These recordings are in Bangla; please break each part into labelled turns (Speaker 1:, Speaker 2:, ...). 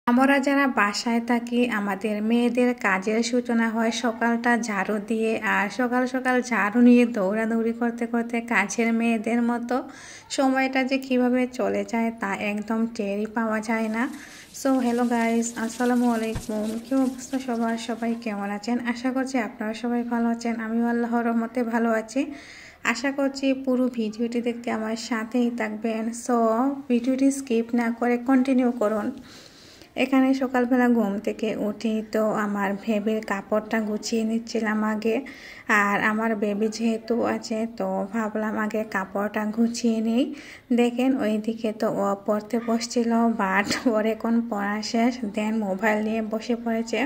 Speaker 1: আমরা যারা বাসায় থাকি আমাদের মেয়েদের কাজের সূচনা হয় সকালটা ঝাড়ু দিয়ে, আর সকাল সকাল ঝাড়ু নিয়ে দৌড়াদৌড়ি করতে করতে কাজের মেয়েদের মতো সময়টা যে কিভাবে চলে যায় তা একদম টেরই পাওয়া যায় না। সো হ্যালো গাইস, আসসালামু আলাইকুম। কি অবস্থা সবার? সবাই কেমন আছেন? আশা করছি আপনারা সবাই ভালো আছেন। আমিও আল্লাহর রহমতে ভালো আছি। আশা করছি পুরো ভিডিওটি দেখতে আমার সাথেই থাকবেন। সো ভিডিওটি স্কিপ না করে কন্টিনিউ করুন। এখানে সকালবেলা ঘুম থেকে উঠি তো আমার বেবির কাপড়টা গুছিয়ে নিচ্ছিলাম আগে। আর আমার বেবি যেহেতু আছে তো ভাবলাম আগে কাপড়টা গুছিয়ে নিই। দেখেন ওইদিকে তো ও পড়তে বসছিল, বাট ওর এখন পড়া শেষ, দেন মোবাইল নিয়ে বসে পড়েছে।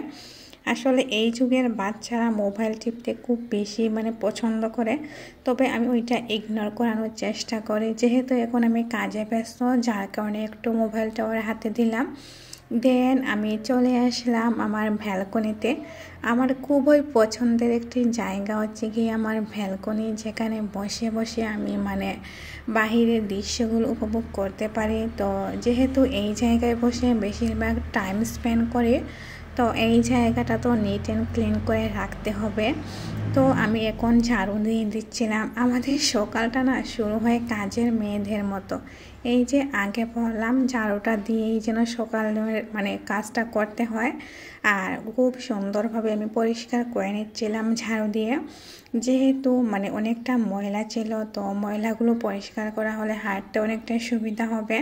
Speaker 1: আসলে এই যুগের বাচ্চারা মোবাইল টিপতে খুব বেশি পছন্দ করে, তবে আমি ওইটা ইগনোর করানোর চেষ্টা করি। যেহেতু এখন আমি কাজে ব্যস্ত, যার কারণে একটু মোবাইলটা ওর হাতে দিলাম। দেন আমি চলে আসলাম আমার ব্যালকনিতে। আমার খুবই পছন্দের একটি জায়গা হচ্ছে কি আমার ব্যালকনি, যেখানে বসে বসে আমি বাহিরের দৃশ্যগুলো উপভোগ করতে পারি। তো যেহেতু এই জায়গায় বসে বেশিরভাগ টাইম স্পেন্ড করি, তো এই জায়গাটা তো নিট অ্যান্ড ক্লিন করে রাখতে হবে। তো আমি এখন ঝাড়ু দিয়ে দিচ্ছিলাম। আমাদের সকালটা না শুরু হয় কাজের মেয়েদের মতো। এই যে আগে বললাম ঝাড়ুটা দিয়েই যেন সকালের কাজটা করতে হয়। আর খুব সুন্দরভাবে আমি পরিষ্কার করে নিচ্ছিলাম ঝাড়ু দিয়ে। যেহেতু অনেকটা ময়লা ছিল, তো ময়লাগুলো পরিষ্কার করা হলে হাঁটতে অনেকটা সুবিধা হবে।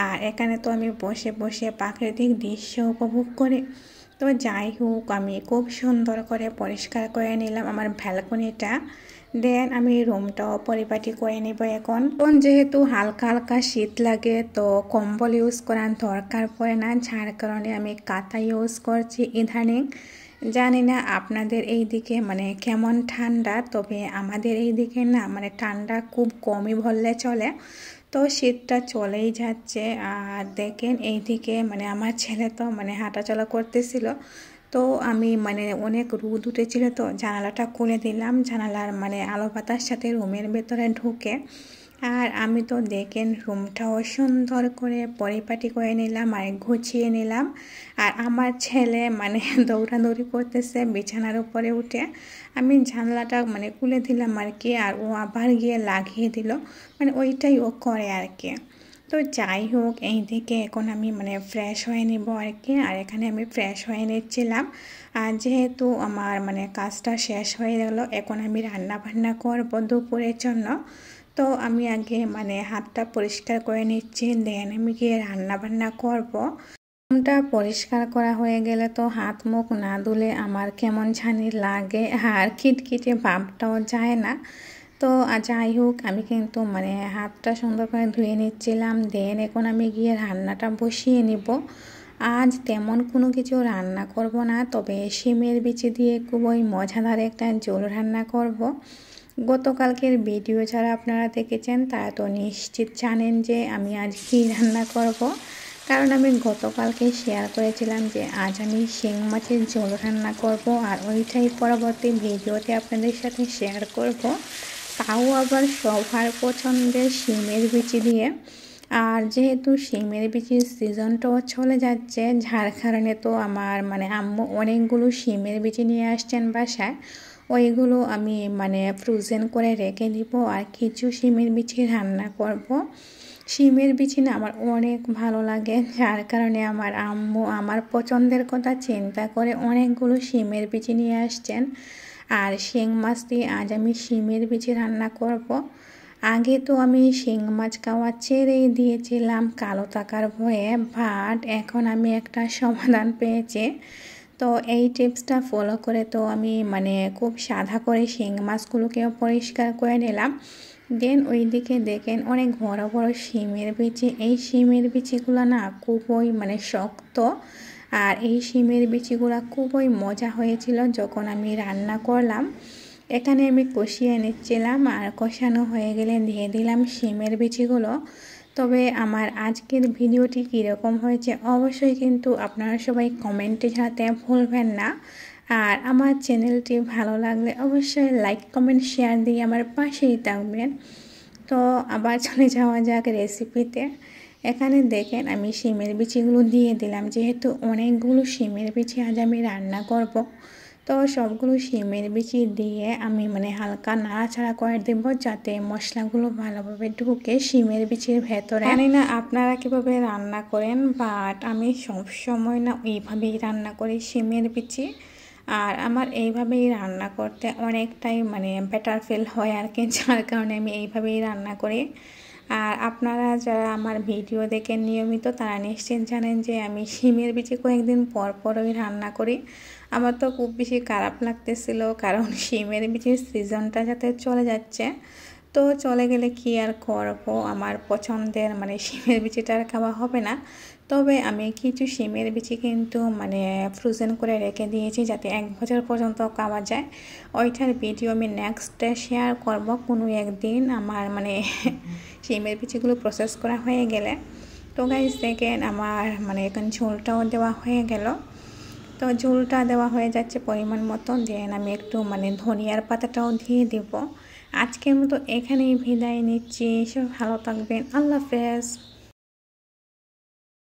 Speaker 1: আর এখানে তো আমি বসে বসে প্রাকৃতিক দৃশ্য উপভোগ করি। তো যাই হোক, আমি খুব সুন্দর করে পরিষ্কার করে নিলাম আমার ব্যালকনিটা। দেন আমি রুমটাও পরিপাটি করে নেব। এখন যেহেতু হালকা হালকা শীত লাগে, তো কম্বল ইউজ করার দরকার পড়ে না, যার কারণে আমি কাঁথা ইউজ করছি ইদানিং। জানি না আপনাদের এই দিকে কেমন ঠান্ডা, তবে আমাদের এই দিকে না ঠান্ডা খুব কমই বললে চলে। তো শীতটা চলেই যাচ্ছে। আর দেখেন এইদিকে আমার ছেলে তো হাঁটাচলা করতেছিল, তো আমি অনেক রোদ উঠেছিল, তো জানালাটা খুলে দিলাম। জানালার আলো বাতাস সাথে রুমের ভেতরে ঢুকে। আর আমি তো দেখেন রুমটাও সুন্দর করে পরিপাটি করে নিলাম আর গুছিয়ে নিলাম। আর আমার ছেলে দৌড়াদৌড়ি করতেছে বিছানার উপরে উঠে। আমি জানলাটা খুলে দিলাম আর কি, আর ও আবার গিয়ে লাগিয়ে দিল। ওইটাই ও করে আর কি। তো যাই হোক, এই দিকে এখন আমি ফ্রেশ হয়ে নিব আর কি। আর এখানে আমি ফ্রেশ হয়ে নিচ্ছিলাম। আর যেহেতু আমার কাজটা শেষ হয়ে গেল, এখন আমি রান্না বান্না করবো দুপুরের জন্য। তো আমি আগে হাতটা পরিষ্কার করে নিচ্ছি, দেন আমি গিয়ে রান্না বান্না করবো। রুমটা পরিষ্কার করা হয়ে গেলে তো হাত মুখ না ধুলে আমার কেমন জানি লাগে, আর খিটখিটে ভাবটাও যায় না। তো যাই হোক, আমি কিন্তু হাতটা সুন্দর করে ধুয়ে নিচ্ছিলাম। দেন এখন আমি গিয়ে রান্নাটা বসিয়ে নিব। আজ তেমন কোনো কিছু রান্না করব না, তবে শিমের বিচি দিয়ে খুবই মজাদার একটা ঝোল রান্না করব। গতকালকের ভিডিও যারা আপনারা দেখেছেন তারা তো নিশ্চিত জানেন যে আমি আজ কী রান্না করব, কারণ আমি গতকালকে শেয়ার করেছিলাম যে আজ আমি শিং মাছের ঝোল রান্না করব। আর ওইটাই পরবর্তী ভিডিওতে আপনাদের সাথে শেয়ার করব, তাও আবার সবার পছন্দের শিমের বিচি দিয়ে। আর যেহেতু শিমের বিচির সিজনটাও চলে যাচ্ছে, যার কারণে তো আমার আম্মু অনেকগুলো শিমের বিচি নিয়ে আসছেন বাসায়। ওইগুলো আমি ফ্রোজেন করে রেখে দিব, আর কিছু শিমের বিচি রান্না করব। শিমের বিচি না আমার অনেক ভালো লাগে, যার কারণে আমার আম্মু আমার পছন্দের কথা চিন্তা করে অনেকগুলো শিমের বিচি নিয়ে আসছেন। আর শিং মাছ দিয়ে আজ আমি শিমের বিচি রান্না করব। আগে তো আমি শিং মাছ খাওয়া ছেড়েই দিয়েছিলাম কালো টাকার ভয়ে, বাট এখন আমি একটা সমাধান পেয়েছি। তো এই টিপসটা ফলো করে তো আমি খুব সাদা করে শিং মাছগুলোকেও পরিষ্কার করে নিলাম। দেন ওইদিকে দেখেন অনেক বড় বড় শিমের বিচি। এই শিমের বিচিগুলো না খুবই শক্ত, আর এই শিমের বিচিগুলো খুবই মজা হয়েছিল যখন আমি রান্না করলাম। এখানে আমি কষিয়ে নিচ্ছিলাম, আর কষানো হয়ে গেলে দিয়ে দিলাম শিমের বিচিগুলো। তবে আমার আজকের ভিডিওটি কীরকম হয়েছে অবশ্যই কিন্তু আপনারা সবাই কমেন্টে জানাতে ভুলবেন না। আর আমার চ্যানেলটি ভালো লাগলে অবশ্যই লাইক কমেন্ট শেয়ার দিয়ে আমার পাশেই থাকবেন। তো আবার চলে যাওয়া যাক রেসিপিতে। এখানে দেখেন আমি শিমের বিচিগুলো দিয়ে দিলাম, যেহেতু অনেকগুলো শিমের বিচি আজ আমি রান্না করব। তো সবগুলো শিমের বিচি দিয়ে আমি হালকা নাড়াচাড়া করে দেব, যাতে মশলাগুলো ভালোভাবে ঢুকে শিমের বিচির ভেতরে। জানি না আপনারা কীভাবে রান্না করেন, বাট আমি সবসময় না এইভাবেই রান্না করি শিমের বিচি। আর আমার এইভাবেই রান্না করতে অনেকটাই বেটার ফিল হয় আর কি, যার কারণে আমি এইভাবেই রান্না করি। আর আপনারা যারা আমার ভিডিও দেখেন নিয়মিত, তারা নিশ্চিত জানেন যে আমি শিমের বিচি কয়েকদিন পর পরই রান্না করি। আমার তো খুব বেশি খারাপ লাগতেছিল, কারণ শিমের বিচির সিজনটা যাতে চলে যাচ্ছে। তো চলে গেলে কি আর করব, আমার পছন্দের শিমের বিচিটা আর খাওয়া হবে না। তবে আমি কিছু শিমের বিচি কিন্তু ফ্রোজেন করে রেখে দিয়েছি, যাতে 1 বছর পর্যন্ত খাওয়া যায়। ওইটার ভিডিও আমি নেক্সট শেয়ার করব কোনো একদিন, আমার শিমের বিচিগুলো প্রসেস করা হয়ে গেলে। তো গাইস দেখেন আমার এখন ঝোলটাও দেওয়া হয়ে গেল। তো ঝোলটা দেওয়া হয়ে যাচ্ছে পরিমাণ মতো, দেন আমি একটু ধনিয়ার পাতাটাও দিয়ে দেব। আজকের মতো এখানেই বিদায় নিচ্ছি। সব ভালো থাকবেন, আল্লাহ হাফেজ।